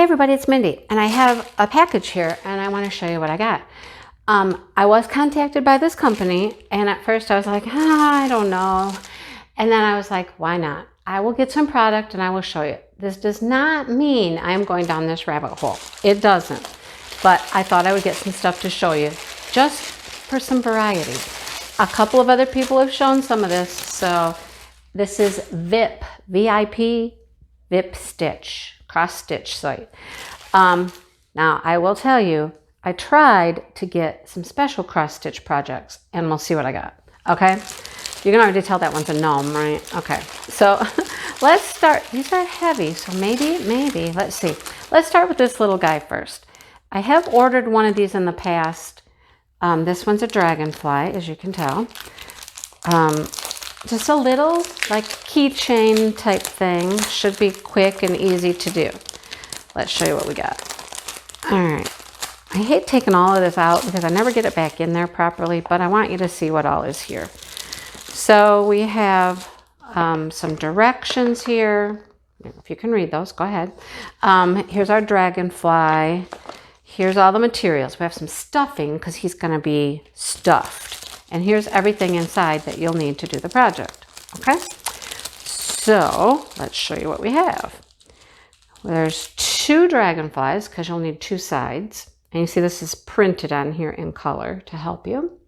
Hey everybody, it's Mindy, and I have a package here, and I want to show you what I got. I was contacted by this company, and at first I was like, I don't know. And then I was like, why not? I will get some product and I will show you. This does not mean I'm going down this rabbit hole. It doesn't. But I thought I would get some stuff to show you, just for some variety. A couple of other people have shown some of this, so this is VIP Stitch. Cross-stitch site. Now I will tell you, I tried to get some special cross-stitch projects, and we'll see what I got. Okay, you can already tell that one's a gnome, right? Okay, so let's start. These are heavy, so maybe let's see. Let's start with this little guy first. I have ordered one of these in the past. This one's a Dragonfly, as you can tell. Just a little like keychain type thing. Should be quick and easy to do. Let's show you what we got. All right. I hate taking all of this out because I never get it back in there properly, but I want you to see what all is here. So we have some directions here. If you can read those, go ahead. Here's our Dragonfly. Here's all the materials. We have some stuffing because he's going to be stuffed. And here's everything inside that you'll need to do the project, okay? So let's show you what we have. There's 2 dragonflies because you'll need 2 sides. And you see this is printed on here in color to help you.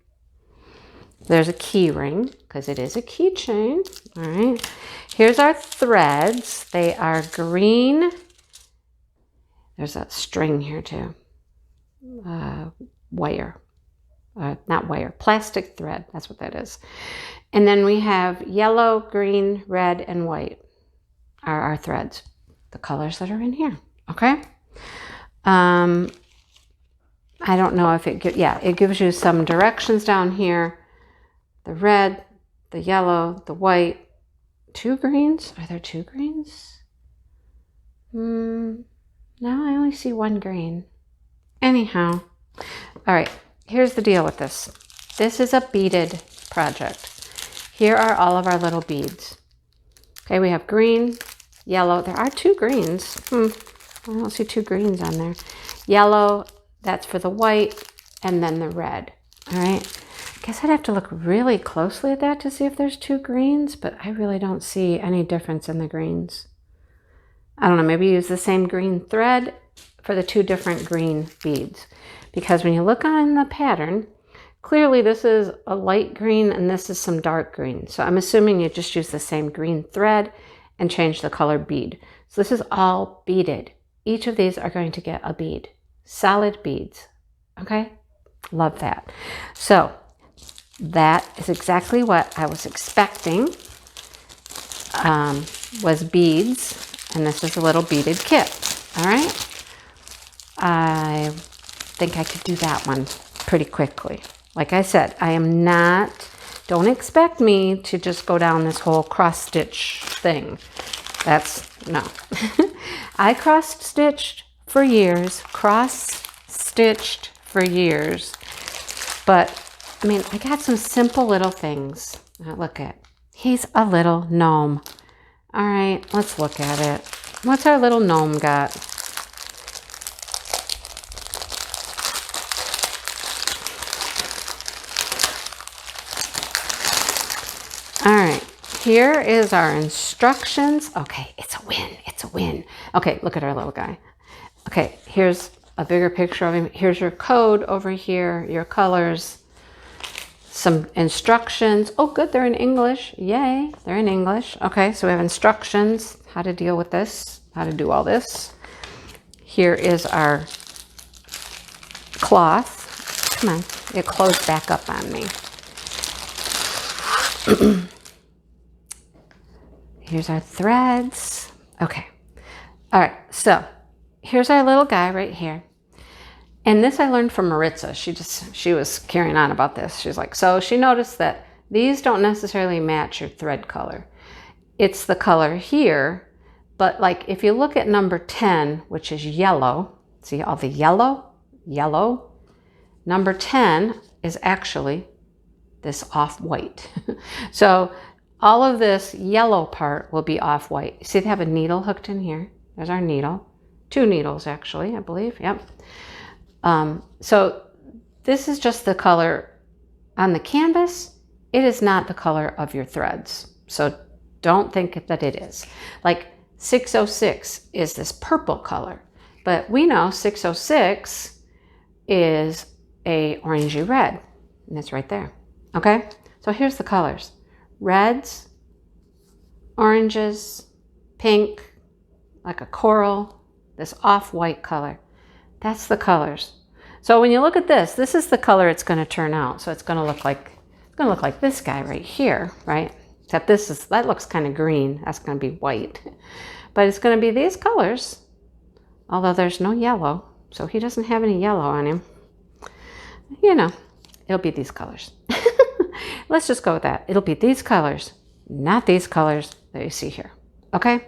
There's a key ring because it is a keychain, all right? Here's our threads. They are green. There's that string here too. Wire. Not wire, plastic thread, that's what that is. And then we have yellow, green, red, and white are our threads, the colors that are in here, okay? I don't know if it gives you some directions down here. The red, the yellow, the white, 2 greens. Are there 2 greens? No, I only see 1 green. Anyhow, all right. Here's the deal with this. This is a beaded project. Here are all of our little beads. Okay, we have green, yellow. There are 2 greens. I don't see 2 greens on there. Yellow, that's for the white, and then the red. All right. I guess I'd have to look really closely at that to see if there's 2 greens, but I really don't see any difference in the greens. I don't know, maybe use the same green thread for the 2 different green beads. Because when you look on the pattern, clearly this is a light green and this is some dark green. So I'm assuming you just use the same green thread and change the color bead. So this is all beaded. Each of these are going to get a bead. Solid beads. Okay? Love that. So that is exactly what I was expecting. Was beads. And this is a little beaded kit. All right? I think I could do that one pretty quickly. Like I said, don't expect me to just go down this whole cross-stitch thing. No. I cross-stitched for years, but I mean, I got some simple little things. Now look at, he's a little gnome. All right, let's look at it. What's our little gnome got? All right, here is our instructions. Okay, it's a win, it's a win. Okay, look at our little guy. Okay, here's a bigger picture of him. Here's your code over here, your colors, some instructions. Oh, good, they're in English. Yay, they're in English. Okay, so we have instructions, how to deal with this, how to do all this. Here is our cloth. Come on, it closed back up on me. Here's our threads. Okay. All right. So here's our little guy right here. And this I learned from Maritza. She was carrying on about this. She's like, so she noticed that these don't necessarily match your thread color. It's the color here. But like if you look at number 10, which is yellow, see all the yellow? Number 10 is actually this off-white. So all of this yellow part will be off-white. See, they have a needle hooked in here. There's our needle. 2 needles actually, I believe. Yep. So this is just the color on the canvas. It is not the color of your threads. So don't think that it is. Like 606 is this purple color, but we know 606 is a orangey red, and it's right there. Okay, so here's the colors: reds, oranges, pink, like a coral, this off-white color. That's the colors. So when you look at this, this is the color it's going to turn out. So it's going to look like this guy right here, right? Except that looks kind of green. That's going to be white. But it's going to be these colors, although there's no yellow. So he doesn't have any yellow on him. You know, it'll be these colors. Let's just go with that. It'll be these colors, not these colors that you see here. Okay?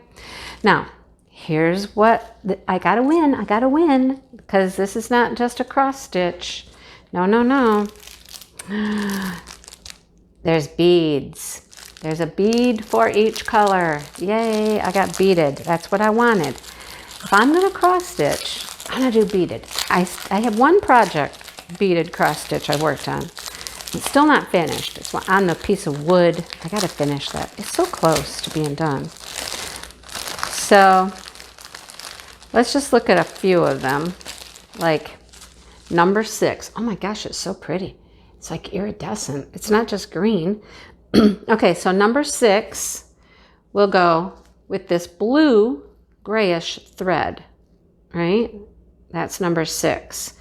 Now, here's what, I gotta win, because this is not just a cross stitch. No, no, no. There's beads. There's a bead for each color. Yay, I got beaded. That's what I wanted. If I'm gonna cross stitch, I'm gonna do beaded. I have one project, beaded cross stitch, I worked on. It's still not finished. It's on the piece of wood. I gotta finish that. It's so close to being done. So let's just look at a few of them. Like number 6. Oh my gosh, it's so pretty. It's like iridescent. It's not just green. Okay, so number 6 will go with this blue grayish thread, right? That's number 6.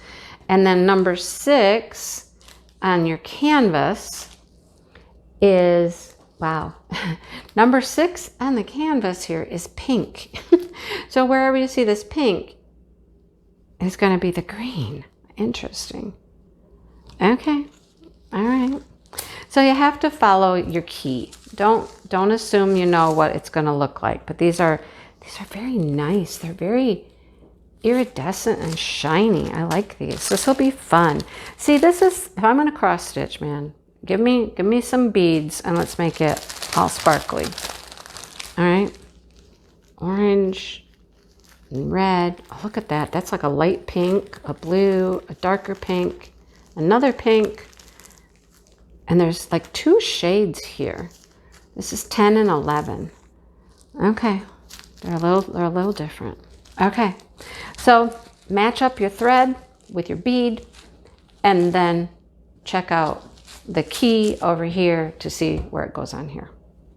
And then number 6 on your canvas is, wow, number 6 on the canvas here is pink. So wherever you see this pink, it's going to be the green. Interesting. Okay, all right. So you have to follow your key. Don't assume you know what it's going to look like. But these are very nice. They're very iridescent and shiny. I like these. This will be fun. See, this is, if I'm going to cross stitch, man, give me some beads and let's make it all sparkly. All right. Orange and red. Oh, look at that. That's like a light pink, a blue, a darker pink, another pink. And there's like 2 shades here. This is 10 and 11. Okay. They're a little different. Okay. So match up your thread with your bead and then check out the key over here to see where it goes on here.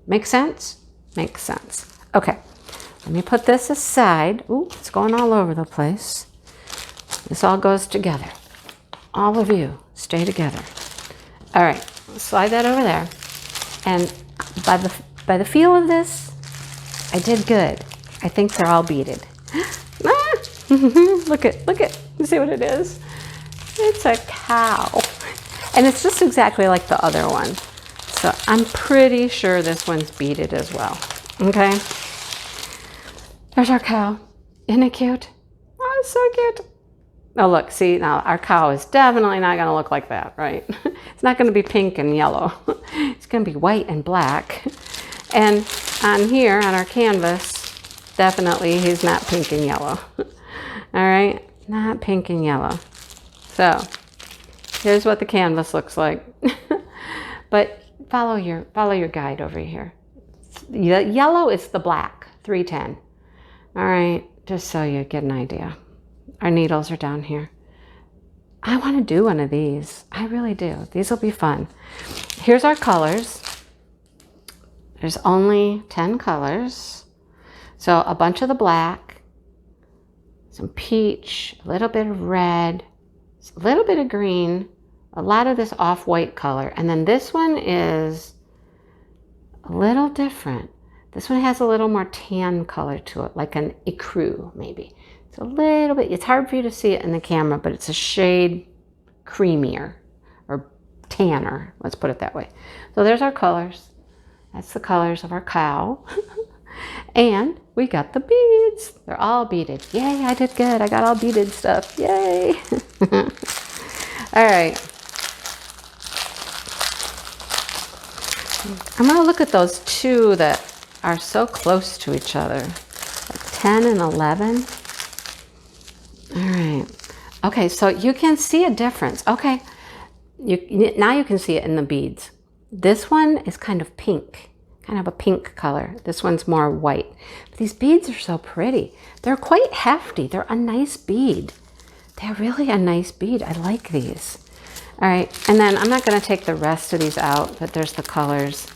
Make sense? Makes sense. Okay. Let me put this aside. Ooh, it's going all over the place. This all goes together. All of you stay together. All right. Slide that over there. And by the feel of this, I did good. I think they're all beaded. Ah! Look it. You see what it is? It's a cow. And it's just exactly like the other one. So I'm pretty sure this one's beaded as well. Okay? There's our cow. Isn't it cute? Oh, it's so cute. Oh, look, see, now our cow is definitely not going to look like that, right? It's not going to be pink and yellow. It's going to be white and black. And on here, on our canvas, definitely he's not pink and yellow. All right, not pink and yellow. So here's what the canvas looks like. But follow your guide over here. The yellow is the black, 310. All right, just so you get an idea. Our needles are down here. I want to do one of these. I really do. These will be fun. Here's our colors. There's only 10 colors. So a bunch of the black, some peach, a little bit of red, a little bit of green, a lot of this off-white color. And then this one is a little different. This one has a little more tan color to it, like an ecru maybe. It's a little bit, it's hard for you to see it in the camera, but it's a shade creamier or tanner. Let's put it that way. So there's our colors. That's the colors of our cow. And we got the beads. They're all beaded. Yay, I did good. I got all beaded stuff. Yay. All right. I'm going to look at those 2 that are so close to each other. Like 10 and 11. All right. Okay, so you can see a difference. Okay, now you can see it in the beads. This one is kind of pink, kind of a pink color. This one's more white. But these beads are so pretty. They're quite hefty. They're a nice bead. They're really a nice bead. I like these. All right, and then I'm not going to take the rest of these out, but there's the colors.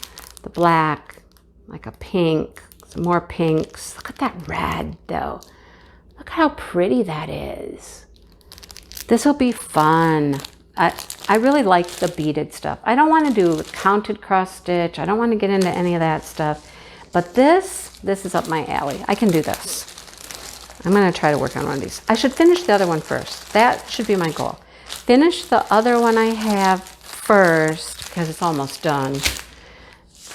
The black, like a pink, some more pinks. Look at that red, though. Look how pretty that is. This will be fun. I really like the beaded stuff. I don't want to do counted cross stitch. I don't want to get into any of that stuff. But this is up my alley. I can do this. I'm going to try to work on one of these. I should finish the other one first. That should be my goal. Finish the other one I have first because it's almost done.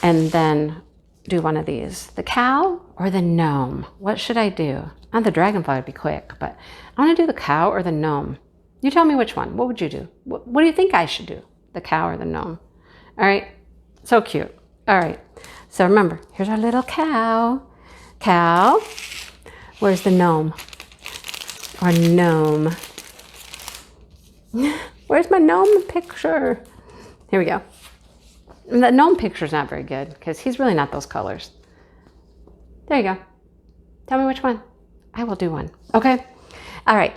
And then do one of these. The cow or the gnome? What should I do? The dragonfly would be quick, but I want to do the cow or the gnome. You tell me which one. What would you do? What do you think I should do? The cow or the gnome? All right. So cute. All right. So remember, here's our little cow. Cow. Where's the gnome? Or gnome? Where's my gnome picture? Here we go. The gnome picture's not very good because he's really not those colors. There you go. Tell me which one. I will do one. Okay. All right.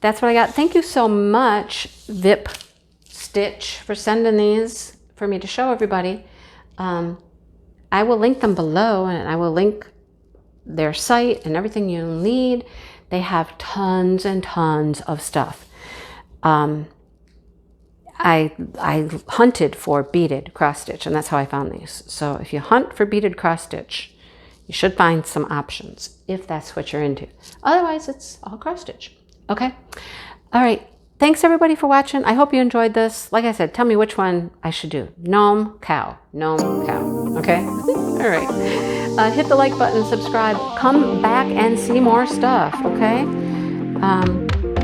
That's what I got. Thank you so much, VIPCrossstitch, for sending these for me to show everybody. I will link them below, and I will link their site and everything you need. They have tons and tons of stuff. I hunted for beaded cross stitch, and that's how I found these. So if you hunt for beaded cross stitch, you should find some options if that's what you're into. Otherwise, it's all cross stitch. Okay. All right. Thanks everybody for watching. I hope you enjoyed this. Like I said, tell me which one I should do. Gnome, cow. Gnome, cow. Okay. All right. Hit the like button, subscribe. Come back and see more stuff. Okay.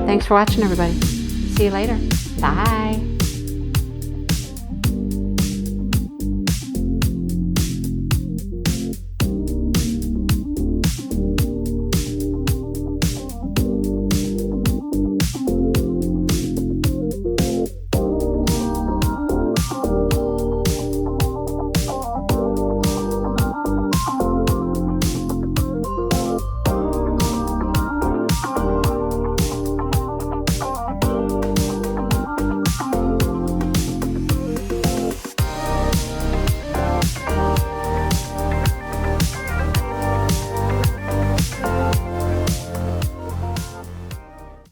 Thanks for watching, everybody. See you later. Bye.